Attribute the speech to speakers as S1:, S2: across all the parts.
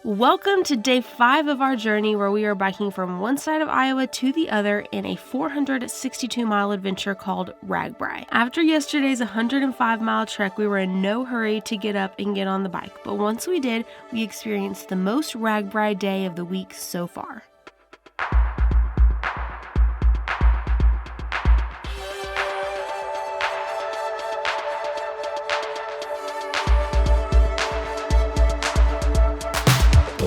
S1: Welcome to day 5 of our journey where we are biking from one side of Iowa to the other in a 462-mile adventure called RAGBRAI. After yesterday's 105-mile trek, we were in no hurry to get up and get on the bike, but once we did, we experienced the most RAGBRAI day of the week so far.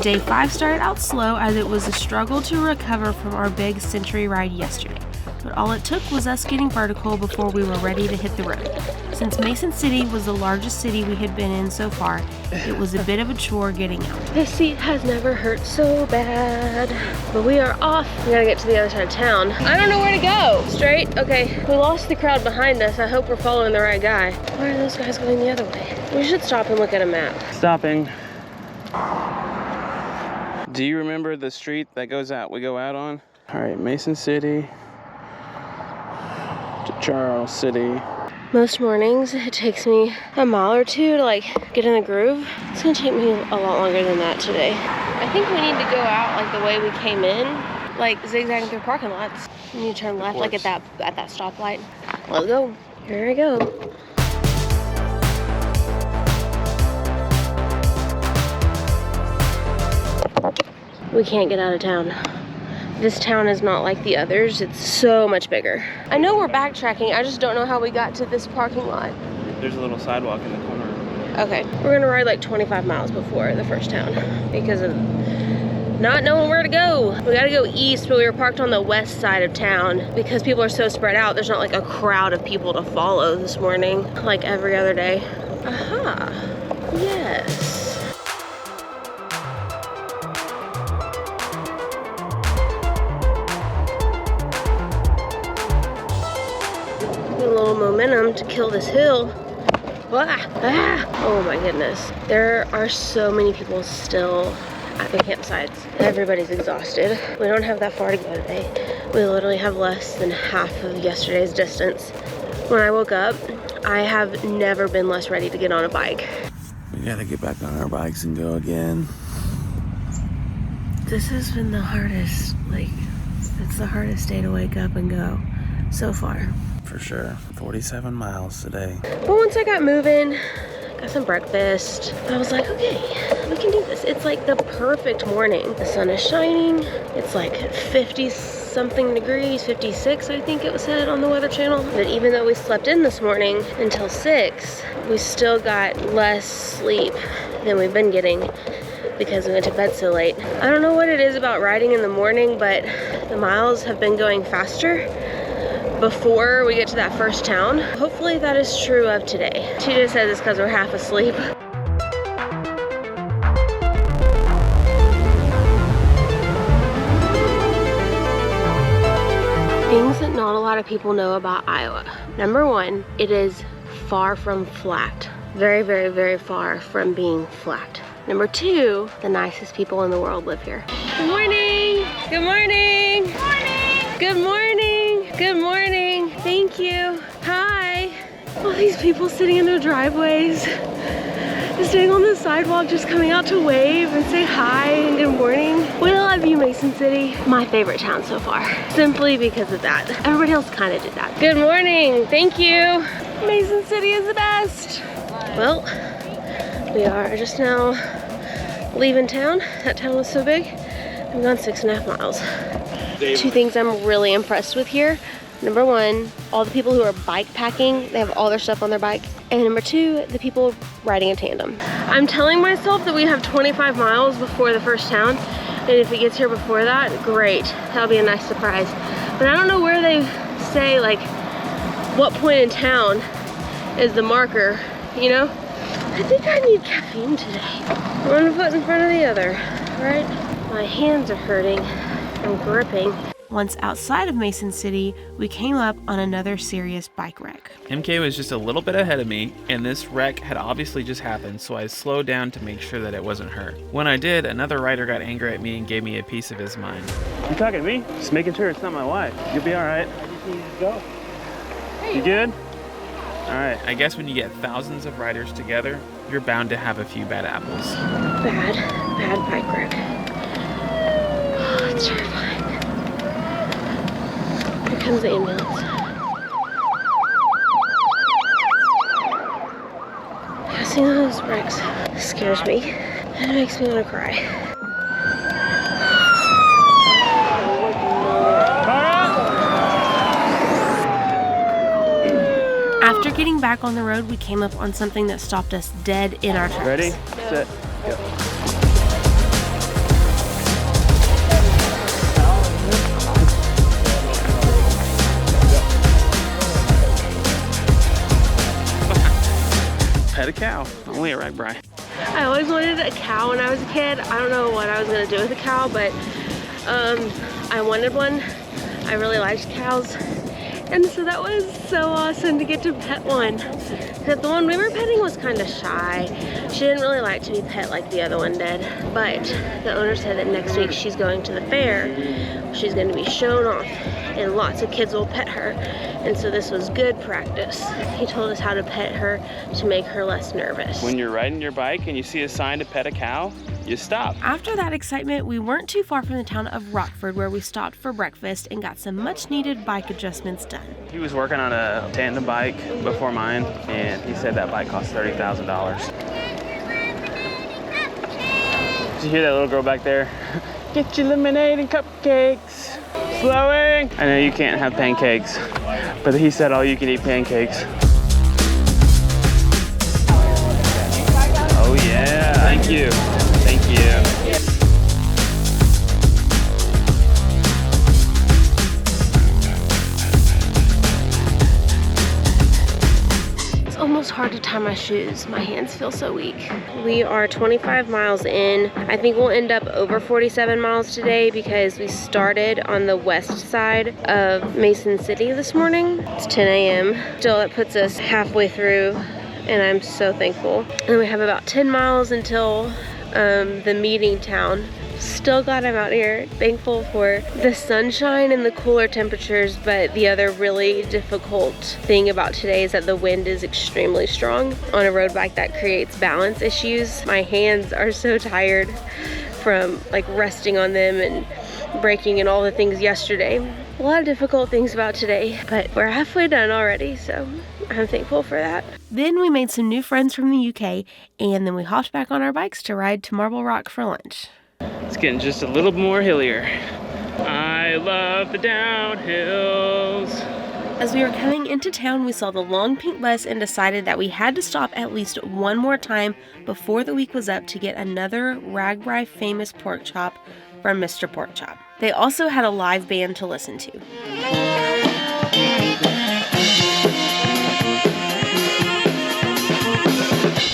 S1: Day 5 started out slow as it was a struggle to recover from our big century ride yesterday, but all it took was us getting vertical before we were ready to hit the road. Since Mason City was the largest city we had been in so far, it was a bit of a chore getting out.
S2: This seat has never hurt so bad, but we are off. We gotta get to the other side of town. I don't know where to go. Straight? Okay, we lost the crowd behind us. I hope we're following the right guy. Why are those guys going the other way? We should stop and look at a map.
S3: Stopping. Do you remember the street that we go out on? All right, Mason City to Charles City.
S2: Most mornings it takes me a mile or two to get in the groove. It's gonna take me a lot longer than that today. I think we need to go out the way we came in, zigzagging through parking lots. We need to turn left at that stoplight. Let's go. Here I go. We can't get out of town. This town is not like the others. It's so much bigger. I know we're backtracking. I just don't know how we got to this parking lot.
S3: There's a little sidewalk in the corner.
S2: Okay, we're gonna ride 25 miles before the first town because of not knowing where to go. We gotta go east, but we were parked on the west side of town because people are so spread out. There's not a crowd of people to follow this morning like every other day. Aha, yes. Momentum to kill this hill. Oh my goodness. There are so many people still at the campsites. Everybody's exhausted. We don't have that far to go today. We literally have less than half of yesterday's distance. When I woke up, I have never been less ready to get on a bike.
S3: We gotta get back on our bikes and go again.
S2: This has been the hardest, it's the hardest day to wake up and go so far.
S3: For sure. 47 miles today.
S2: But once I got moving, got some breakfast, I was like, okay, we can do this. It's the perfect morning. The sun is shining. It's 50 something degrees, 56 I think it was said on the Weather Channel. But even though we slept in this morning until 6, we still got less sleep than we've been getting because we went to bed so late. I don't know what it is about riding in the morning, but the miles have been going faster before we get to that first town. Hopefully that is true of today. She just says it's because we're half asleep. Things that not a lot of people know about Iowa. Number 1, it is far from flat. Very, very, very far from being flat. Number 2, the nicest people in the world live here. Good morning! Good morning! Good morning! Good morning! Good morning. Thank you. Hi. All these people sitting in their driveways, staying on the sidewalk, just coming out to wave and say hi and good morning. We love you, Mason City. My favorite town so far, simply because of that. Everybody else kind of did that. Good morning. Thank you. Mason City is the best. Well, we are just now leaving town. That town was so big. We've gone 6.5 miles. 2 things I'm really impressed with here. Number 1, all the people who are bike packing, they have all their stuff on their bike. And number 2, the people riding in tandem. I'm telling myself that we have 25 miles before the first town. And if it gets here before that, great. That'll be a nice surprise. But I don't know where they say what point in town is the marker, you know? I think I need caffeine today. One foot in front of the other, right? My hands are hurting from gripping.
S1: Once outside of Mason City, we came up on another serious bike wreck.
S4: MK was just a little bit ahead of me, and this wreck had obviously just happened, so I slowed down to make sure that it wasn't her. When I did, another rider got angry at me and gave me a piece of his mind.
S3: You talking to me? Just making sure it's not my wife. You'll be all right. I just need to go. You good? All right.
S4: I guess when you get thousands of riders together, you're bound to have a few bad apples.
S2: Bad bike There's the ambulance. Passing those bricks scares me and it makes me want to cry.
S1: After getting back on the road, we came up on something that stopped us dead in our tracks.
S3: Ready, set, go. Pet a cow, only at RAGBRAI.
S2: I always wanted a cow when I was a kid. I don't know what I was gonna do with a cow, but I wanted one. I really liked cows. And so that was so awesome to get to pet one. Because the one we were petting was kind of shy. She didn't really like to be pet like the other one did. But the owner said that next week she's going to the fair. She's going to be shown off and lots of kids will pet her. And so this was good practice. He told us how to pet her to make her less nervous.
S3: When you're riding your bike and you see a sign to pet a cow, you stop.
S1: After that excitement, we weren't too far from the town of Rockford where we stopped for breakfast and got some much needed bike adjustments done.
S3: He was working on a tandem bike before mine, and he said that bike cost $30,000. Did you hear that little girl back there? Get your lemonade and cupcakes. Slowing. I know you can't have pancakes, but he said all you can eat pancakes. Oh yeah, thank you. Thank you.
S2: It's almost hard to tie my shoes. My hands feel so weak. We are 25 miles in. I think we'll end up over 47 miles today because we started on the west side of Mason City this morning. It's 10 a.m. Still, it puts us halfway through and I'm so thankful. And we have about 10 miles until the meeting town. Still glad I'm out here. Thankful for the sunshine and the cooler temperatures, but the other really difficult thing about today is that the wind is extremely strong. On a road bike that creates balance issues. My hands are so tired from like resting on them and braking and all the things yesterday. A lot of difficult things about today, but we're halfway done already, so I'm thankful for that.
S1: Then we made some new friends from the UK, and then we hopped back on our bikes to ride to Marble Rock for lunch.
S3: It's getting just a little more hillier. I love the downhills.
S1: As we were coming into town, we saw the long pink bus and decided that we had to stop at least one more time before the week was up to get another RAGBRAI famous pork chop from Mr. Pork Chop. They also had a live band to listen to.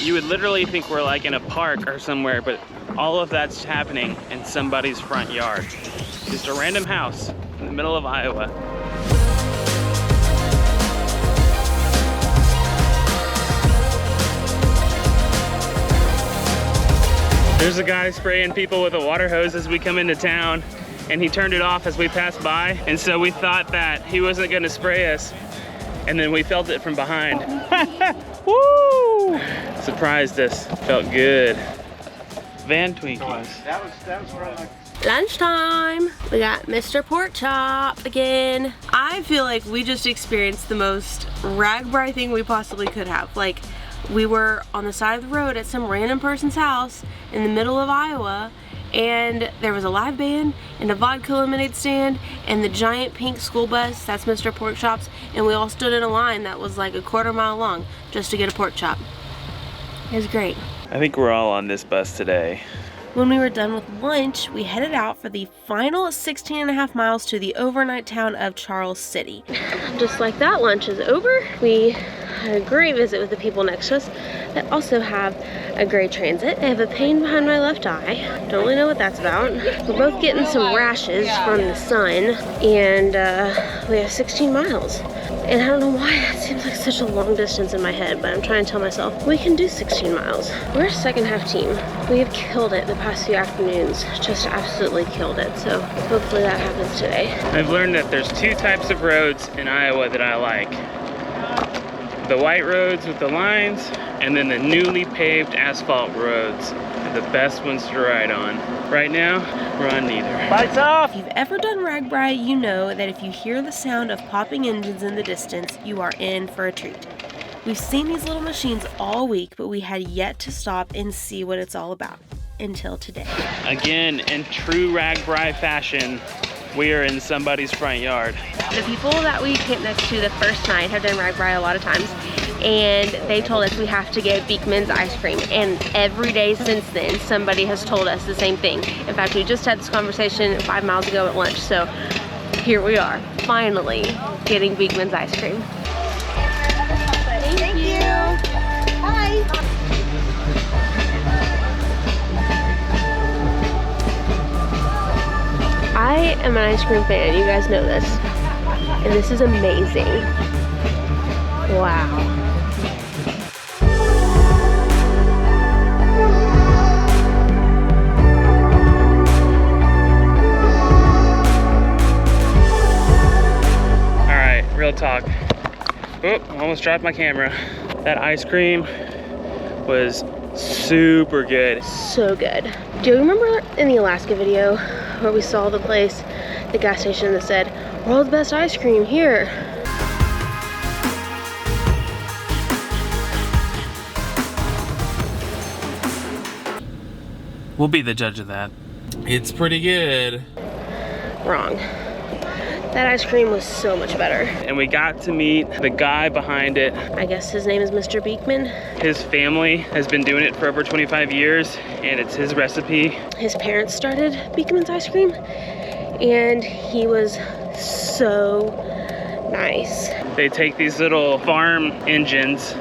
S3: You would literally think we're like in a park or somewhere, but all of that's happening in somebody's front yard. Just a random house in the middle of Iowa. There's a guy spraying people with a water hose as we come into town, and he turned it off as we passed by, and so we thought that he wasn't gonna spray us, and then we felt it from behind. Woo! Surprised us, felt good. Van Twinkies.
S5: That was right.
S2: Lunchtime. We got Mr. Pork Chop again.
S1: I feel like we just experienced the most RAGBRAI thing we possibly could have. Like, we were on the side of the road at some random person's house in the middle of Iowa, and there was a live band and a vodka lemonade stand and the giant pink school bus, that's Mr. Pork Chop's, and we all stood in a line that was like a quarter mile long just to get a pork chop. It was great.
S3: I think we're all on this bus today.
S1: When we were done with lunch, we headed out for the final 16.5 miles to the overnight town of Charles City.
S2: Just like that, lunch is over. We had a great visit with the people next to us that also have a gray transit. I have a pain behind my left eye. Don't really know what that's about. We're both getting some rashes from the sun, and we have 16 miles. And I don't know why that seems like such a long distance in my head, but I'm trying to tell myself we can do 16 miles. We're a second half team. We have killed it the past few afternoons, just absolutely killed it. So hopefully that happens today.
S3: I've learned that there's two types of roads in Iowa that I like. The white roads with the lines, and then the newly paved asphalt roads. the best ones to ride on. Right now, we're on neither.
S4: Lights off!
S1: If you've ever done RAGBRAI, you know that if you hear the sound of popping engines in the distance, you are in for a treat. We've seen these little machines all week, but we had yet to stop and see what it's all about until today.
S3: Again, in true RAGBRAI fashion, we are in somebody's front yard.
S2: The people that we camped next to the first night have done RAGBRAI a lot of times, and they told us we have to get Beekman's ice cream, and every day since then somebody has told us the same thing. In fact, we just had this conversation 5 miles ago at lunch, so here we are, finally getting Beekman's ice cream. Thank you. Bye. I am an ice cream fan, you guys know this, and this is amazing. Wow.
S3: All right, real talk. Oh, almost dropped my camera. That ice cream was super good.
S2: So good. Do you remember in the Alaska video where we saw the place, the gas station that said, "World's best ice cream here"?
S4: We'll be the judge of that. It's pretty good.
S2: Wrong. That ice cream was so much better.
S3: And we got to meet the guy behind it.
S2: I guess his name is Mr. Beekman.
S3: His family has been doing it for over 25 years, and it's his recipe.
S2: His parents started Beekman's ice cream, and he was so nice.
S3: They take these little farm engines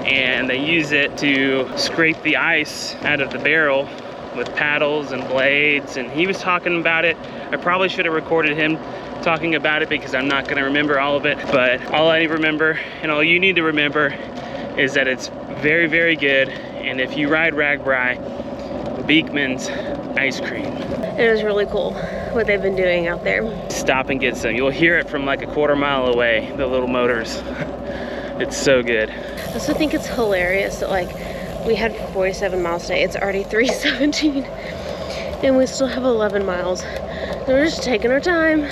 S3: and they use it to scrape the ice out of the barrel with paddles and blades, and he was talking about it. I probably should have recorded him talking about it because I'm not going to remember all of it, but all I remember and all you need to remember is that it's very, very good. And if you ride RAGBRAI, Beekman's ice cream.
S2: It was really cool what they've been doing out there.
S3: Stop and get some. You'll hear it from like a quarter mile away, the little motors. It's so good.
S2: I also think it's hilarious that like we had 47 miles today. It's already 3:17 and we still have 11 miles. And we're just taking our time.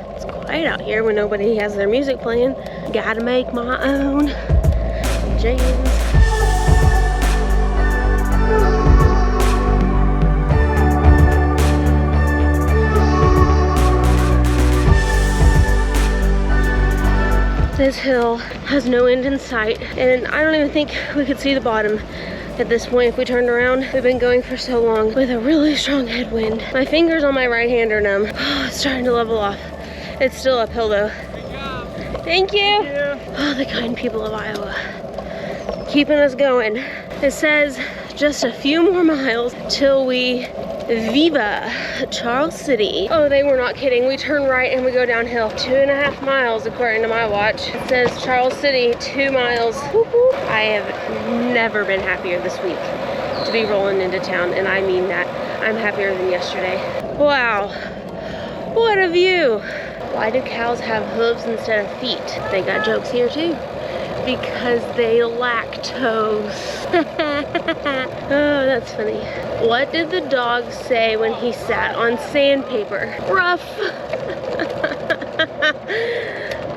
S2: It's quiet out here when nobody has their music playing. Gotta make my own jams. This hill has no end in sight, and I don't even think we could see the bottom at this point if we turned around. We've been going for so long with a really strong headwind. My fingers on my right hand are numb. Oh, it's starting to level off. It's still uphill though. Good job. Thank you. Oh, the kind people of Iowa. Keeping us going. It says just a few more miles till we Viva Charles City. Oh, they were not kidding. We turn right and we go downhill 2.5 miles according to my watch. It says Charles City 2 miles. Woo-hoo. I have never been happier this week to be rolling into town, and I mean that. I'm happier than yesterday. Wow, what a view. Why do cows have hooves instead of feet? They got jokes here too. Because they lactose. Oh, that's funny. What did the dog say when he sat on sandpaper? Rough.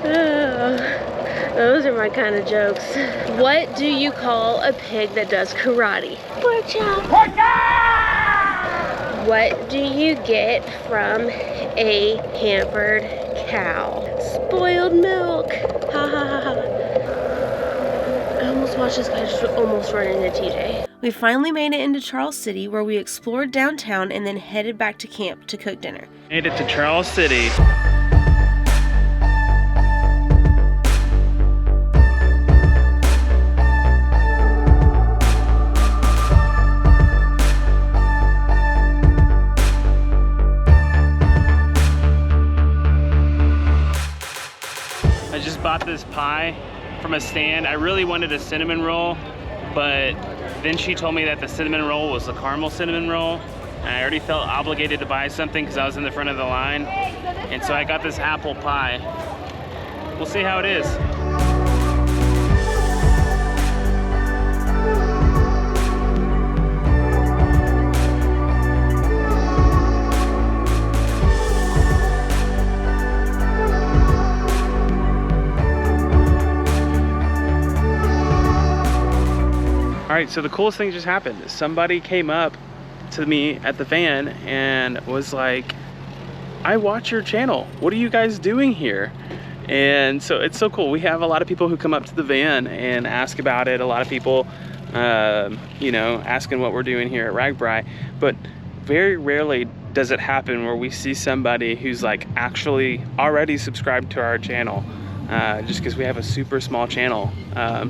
S2: Oh, those are my kind of jokes. What do you call a pig that does karate? Pork chop. Pork chop! What do you get from a hampered cow? Spoiled milk. Ha ha ha ha. I almost watched this guy just almost run into TJ.
S1: We finally made it into Charles City, where we explored downtown and then headed back to camp to cook dinner.
S3: Made it to Charles City. I just bought this pie from a stand. I really wanted a cinnamon roll, but then she told me that the cinnamon roll was a caramel cinnamon roll, and I already felt obligated to buy something because I was in the front of the line, and so I got this apple pie. We'll see how it is. right, so the coolest thing just happened. Somebody came up to me at the van and was like, I watch your channel. What are you guys doing here? And so it's so cool. We have a lot of people who come up to the van and ask about it. A lot of people, you know, asking what we're doing here at RAGBRAI. But very rarely does it happen where we see somebody who's like actually already subscribed to our channel, just because we have a super small channel.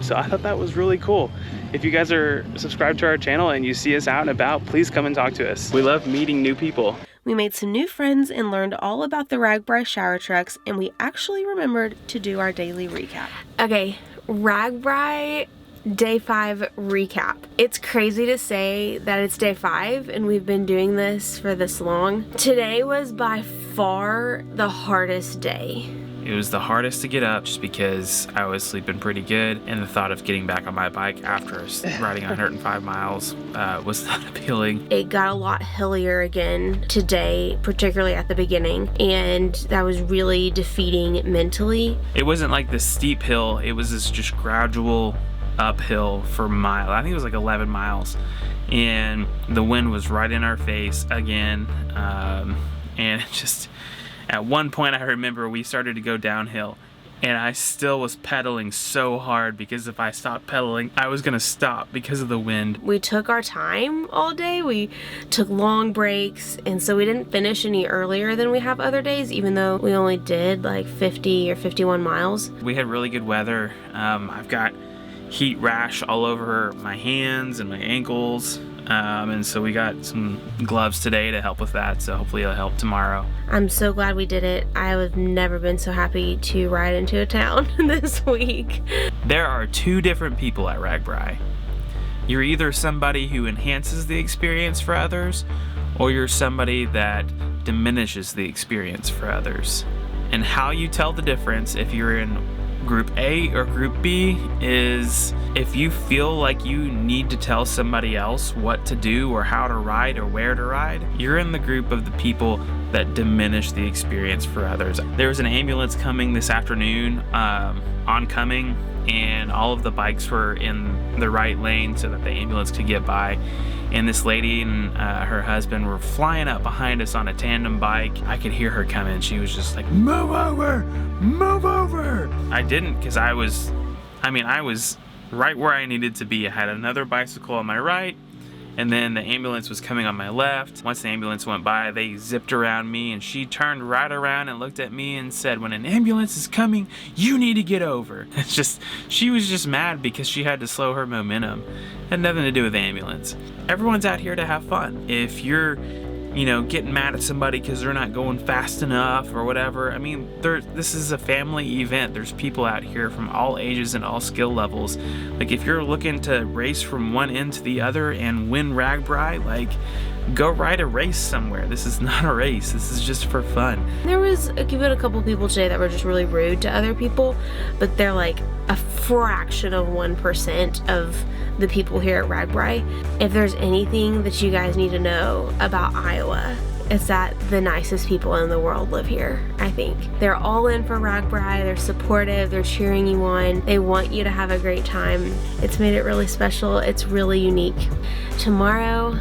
S3: So I thought that was really cool. If you guys are subscribed to our channel and you see us out and about, please come and talk to us. We love meeting new people.
S1: We made some new friends and learned all about the RAGBRAI shower trucks, and we actually remembered to do our daily recap. Okay, RAGBRAI Day 5 recap. It's crazy to say that it's day 5 and we've been doing this for this long. Today was by far the hardest day.
S4: It was the hardest to get up just because I was sleeping pretty good, and the thought of getting back on my bike after riding 105 miles was not appealing.
S1: It got a lot hillier again today, particularly at the beginning, and that was really defeating mentally.
S4: It wasn't like this steep hill, it was this just gradual uphill for miles. I think it was like 11 miles, and the wind was right in our face again, and it just... At one point I remember we started to go downhill and I still was pedaling so hard because if I stopped pedaling, I was gonna stop because of the wind.
S1: We took our time all day. We took long breaks, and so we didn't finish any earlier than we have other days, even though we only did like 50 or 51 miles.
S4: We had really good weather. I've got heat rash all over my hands and my ankles. And so we got some gloves today to help with that, so hopefully it'll help tomorrow.
S1: I'm so glad we did it. I have never been so happy to ride into a town this week.
S4: There are two different people at RAGBRAI. You're either somebody who enhances the experience for others, or you're somebody that diminishes the experience for others. And how you tell the difference if you're in Group A or Group B is if you feel like you need to tell somebody else what to do or how to ride or where to ride, you're in the group of the people that diminish the experience for others. There was an ambulance coming this afternoon, oncoming, and all of the bikes were in the right lane so that the ambulance could get by. And this lady and her husband were flying up behind us on a tandem bike. I could hear her coming. She was just like, move over, move over. I didn't, because I was right where I needed to be. I had another bicycle on my right, and then the ambulance was coming on my left. Once the ambulance went by, they zipped around me, and she turned right around and looked at me and said, when an ambulance is coming, you need to get over. It's just, she was just mad because she had to slow her momentum. It had nothing to do with the ambulance. Everyone's out here to have fun. If you're, you know, getting mad at somebody because they're not going fast enough or whatever, I mean, this is a family event. There's people out here from all ages and all skill levels. Like, if you're looking to race from one end to the other and win RAGBRAI, like, go ride a race somewhere. This is not a race. This is just for fun.
S1: There was a couple people today that were just really rude to other people, but they're like a fraction of 1% of the people here at RAGBRAI. If there's anything that you guys need to know about Iowa, it's that the nicest people in the world live here, I think. They're all in for RAGBRAI, they're supportive, they're cheering you on, they want you to have a great time. It's made it really special, it's really unique. Tomorrow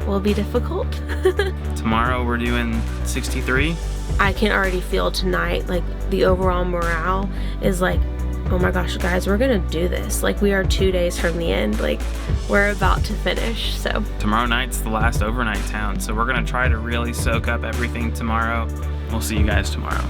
S1: will be difficult.
S4: Tomorrow we're doing 63.
S1: I can already feel tonight, like, the overall morale is like, oh my gosh, guys, we're gonna do this. Like, we are 2 days from the end. Like, we're about to finish, so.
S4: Tomorrow night's the last overnight town, so we're gonna try to really soak up everything tomorrow. We'll see you guys tomorrow.